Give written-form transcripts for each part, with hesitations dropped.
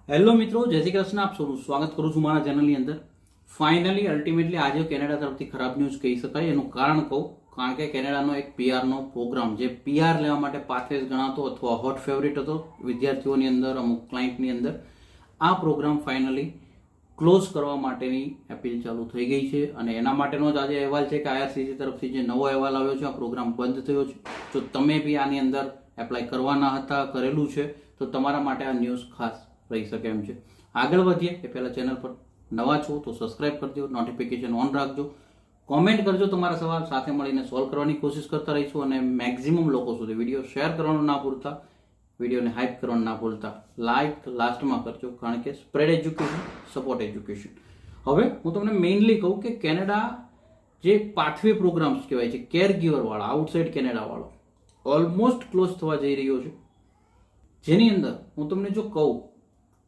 Hello મિત્રો, જય શ્રી કૃષ્ણ. આપ સૌનું સ્વાગત કરું છું મારા ચેનલની અંદર. ફાઇનલી અલ્ટિમેટલી આજે કેનેડા તરફથી ખરાબ ન્યૂઝ કહી શકાય. એનું કારણ કહું, કારણ કે કેનેડાનો એક પીઆરનો પ્રોગ્રામ, જે પીઆર લેવા માટે પાથવેઝ ગણાતો અથવા હોટ ફેવરિટ હતો વિદ્યાર્થીઓની અંદર, અમુક ક્લાયન્ટની અંદર, આ પ્રોગ્રામ ફાઇનલી ક્લોઝ કરવા માટેની અપીલ ચાલુ થઈ ગઈ છે. અને એના માટેનો જ આજે અહેવાલ છે કે આઈઆરસીસી તરફથી જે નવો અહેવાલ આવ્યો છે, આ પ્રોગ્રામ બંધ થયો છે. જો તમે બી આની અંદર એપ્લાય કરવાના હતા, કરેલું છે, તો તમારા માટે આ ન્યૂઝ ખાસ રહી શકે એમ છે. આગળ વધીએ એ પહેલાં ચેનલ પર નવા છો તો સબસ્ક્રાઇબ કરજો, નોટિફિકેશન ઓન રાખજો, કોમેન્ટ કરજો તમારા સવાલ, સાથે મળીને સોલ્વ કરવાની કોશિશ કરતા રહીશું. અને મેક્સિમમ લોકો સુધી વિડીયો શેર કરવાનું ના ભૂલતા, વિડીયોને હાઇપ કરવાનું ના ભૂલતા, લાઇક લાસ્ટમાં કરજો, કારણ કે સ્પ્રેડ એજ્યુકેશન, સપોર્ટ એજ્યુકેશન. હવે હું તમને મેઇનલી કહું કે કેનેડા જે પાથવે પ્રોગ્રામ્સ કહેવાય છે, કેર ગીવરવાળા, આઉટસાઇડ કેનેડાવાળો, ઓલમોસ્ટ ક્લોઝ થવા જઈ રહ્યો છે. જેની અંદર હું તમને જો કહું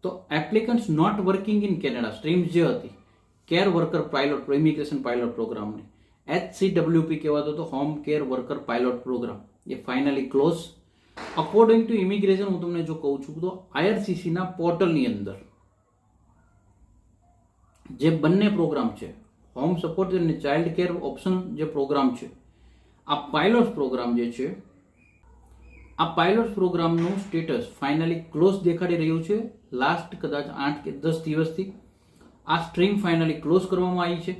તો applicants not working in Canada streams જે હતી, care worker pilot immigration pilot પ્રોગ્રામની, HCWP કહેવાતો હતો, home care worker pilot program, એ finally close. According to immigration હું તમને જો કહું છું તો આઈઆરસીસીના પોર્ટલની અંદર જે બંને પ્રોગ્રામ છે, હોમ સપોર્ટ અને ચાઇલ્ડ કેર ઓપ્શન જે પ્રોગ્રામ છે, આ પાયલોટ પ્રોગ્રામ જે છે, આ પાયલોટ પ્રોગ્રામનું સ્ટેટસ ફાઇનલી ક્લોઝ દેખાડી રહ્યું છે. લાસ્ટ કદાચ 8 કે 10 દિવસથી આ સ્ટ્રીમ ફાઇનલી ક્લોઝ કરવામાં આવી છે.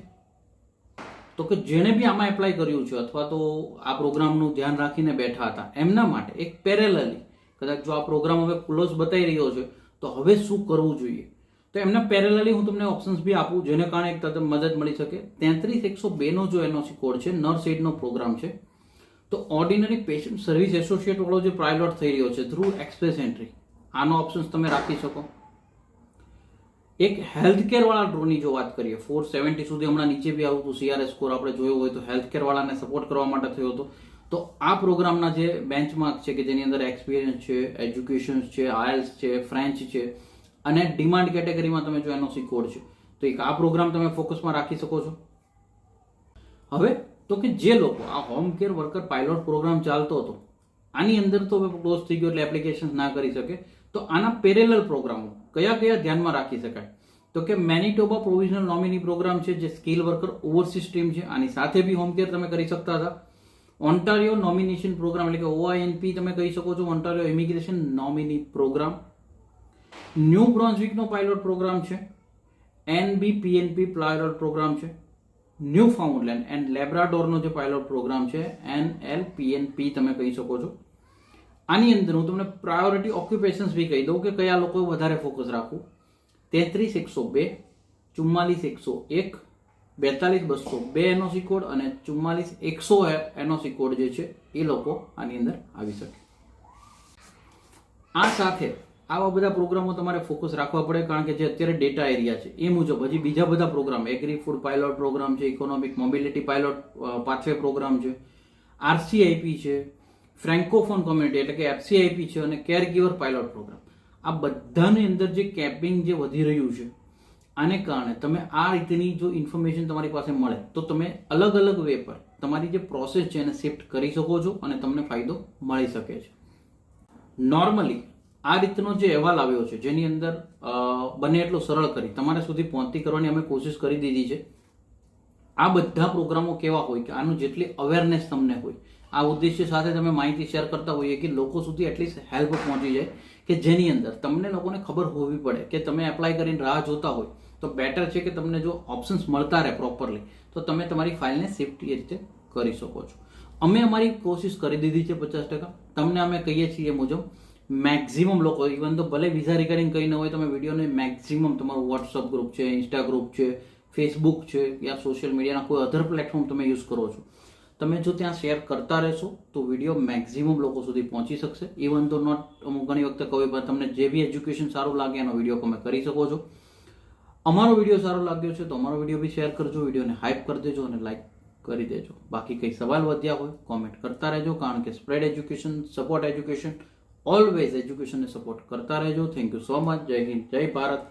તો કે જેણે બી આમાં એપ્લાય કર્યું છે અથવા તો આ પ્રોગ્રામનું ધ્યાન રાખીને બેઠા હતા, એમના માટે એક પેરેલલી કદાચ જો આ પ્રોગ્રામ હવે ક્લોઝ બતાવી રહ્યો છે તો હવે શું કરવું જોઈએ, તો એમના પેરેલલી હું તમને ઓપ્શન્સ બી આપું, જેને કારણે એક તદ્દન મદદ મળી શકે. 33102 જો એનઓસી કોડ છે, નર્સ એડનો પ્રોગ્રામ છે, તો ઓર્ડિનરી પેશન્ટ સર્વિસ એસોસિએટ વાળો જે પાયલોટ થઈ રહ્યો છે થ્રુ એક્સપ્રેસ એન્ટ્રી, આનો ઓપ્શન્સ તમે રાખી શકો. એક હેલ્થ કેર વાળા ડ્રોની જો વાત કરીએ, 470 સુધી હમણાં નીચે બી આવ્યું હતું, CRS સ્કોર આપણે જોયો હોય તો હેલ્થ કેર વાળાને સપોર્ટ કરવા માટે થયો હતો. તો આ પ્રોગ્રામના જે બેન્ચમાર્ક છે કે જેની અંદર એક્સપિરિયન્સ છે, એજ્યુકેશન છે, આયલ્સ છે, ફ્રેન્ચ છે, અને ડિમાન્ડ કેટેગરીમાં તમે જો એનઓસી કોડ છે, તો એક આ પ્રોગ્રામ તમે ફોકસમાં રાખી શકો છો. હવે તો કે જે લોકો આ home care worker pilot programme ચાલતો હતો, આની અંદર તો હવે ક્લોઝ થઈ ગયો એટલે એપ્લિકેશન ના કરી શકે, તો આના પેરેલલ પ્રોગ્રામો કયા કયા ધ્યાનમાં રાખી શકાય, તો કે મેનિટોબા પ્રોવિઝનલ નોમિની પ્રોગ્રામ છે, જે સ્કિલ વર્કર ઓવરસી સ્ટ્રીમ છે, આની સાથે બી હોમ કેર તમે કરી શકતા હતા. ઓન્ટારિયો નોમિનેશન પ્રોગ્રામ એટલે કે OINP તમે કહી શકો છો, Ontario immigration nominee program. New બ્રોન્ઝવિકનો પાયલોટ પ્રોગ્રામ છે, NBPNP પાયલોટ પ્રોગ્રામ છે. ન્યૂ ફાઉન્ડલેન્ડ એન્ડ લેબ્રાડોરનો જે પાયલોટ પ્રોગ્રામ છે, NLPNP તમે કહી શકો છો. આની અંદર હું તમને પ્રાયોરિટી ઓક્યુપેશન્સ બી કહી દઉં કે કયા લોકો વધારે ફોકસ રાખવું. 33102, 44101, 42202 એનઓસી કોડ અને 44100 એનઓસી કોડ જે છે એ લોકો આની અંદર આવી શકે. આ સાથે આવા બધા પ્રોગ્રામો તમારે ફોકસ રાખવા પડે, કારણ કે જે અત્યારે ડેટા એરિયા છે એ મુજબ હજી બીજા બધા program, agri food pilot program છે, economic mobility pilot pathway program છે, RCIP છે, ફ્રેન્કોફોન કોમ્યુનિટી એટલે કે FCIP છે, અને કેર ગીવર પાયલોટ પ્રોગ્રામ, આ બધાની અંદર જે કેપિંગ જે વધી રહ્યું છે, આને કારણે તમે આ રીતની જો ઇન્ફોર્મેશન તમારી પાસે મળે તો તમે અલગ અલગ વે પર તમારી જે પ્રોસેસ છે એને શિફ્ટ કરી શકો છો અને તમને ફાયદો મળી શકે છે. નોર્મલી આ રીતનો જે અહેવાલ આવ્યો છે, જેની અંદર બને એટલો સરળ કરી તમારા સુધી પહોંચતી કરવાની અમે કોશિશ કરી દીધી છે. આ બધા પ્રોગ્રામો કેવા હોય કે આનું જેટલી અવેરનેસ તમને હોય, આ ઉદ્દેશ્ય સાથે તમે માહિતી શેર કરતા હોઈએ કે લોકો સુધી એટલીસ્ટ હેલ્પ પહોંચી જાય, કે જેની અંદર તમને લોકોને ખબર હોવી પડે કે તમે એપ્લાય કરીને રાહ જોતા હોય તો બેટર છે કે તમને જો ઓપ્શન્સ મળતા રહે પ્રોપરલી, તો તમે તમારી ફાઇલને સેફ્ટી એ રીતે કરી શકો છો. અમે અમારી કોશિશ કરી દીધી છે 50%. તમને અમે કહીએ છીએ એ મુજબ મેક્સિમમ લોકો, ઇવન તો ભલે વિઝા રિગાર્ડિંગ કંઈ ન હોય, તમે વિડીયોને મેક્સિમમ તમારું વોટ્સઅપ ગ્રુપ છે, ઇન્સ્ટા ગ્રુપ છે, ફેસબુક છે, યા સોશિયલ મીડિયાના કોઈ અધર પ્લેટફોર્મ તમે યુઝ કરો છો, તમે જો ત્યાં શેર કરતા રહેશો તો વિડીયો મેક્સિમમ લોકો સુધી પહોંચી શકશે. ઇવન તો નોટ, અમુક ઘણી વખતે કહું તમને જે બી એજ્યુકેશન સારું લાગે એનો વિડીયો તમે કરી શકો છો. અમારો વિડીયો સારો લાગ્યો છે તો અમારો વિડીયો બી શેર કરજો, વિડીયોને હાઇપ કરી દેજો અને લાઇક કરી દેજો. બાકી કંઈ સવાલ વધ્યા હોય કોમેન્ટ કરતા રહેજો, કારણ કે spread education, support education, always એજ્યુકેશનને સપોર્ટ કરતા રહેજો. Thank you so much. Jai Hind, જય ભારત.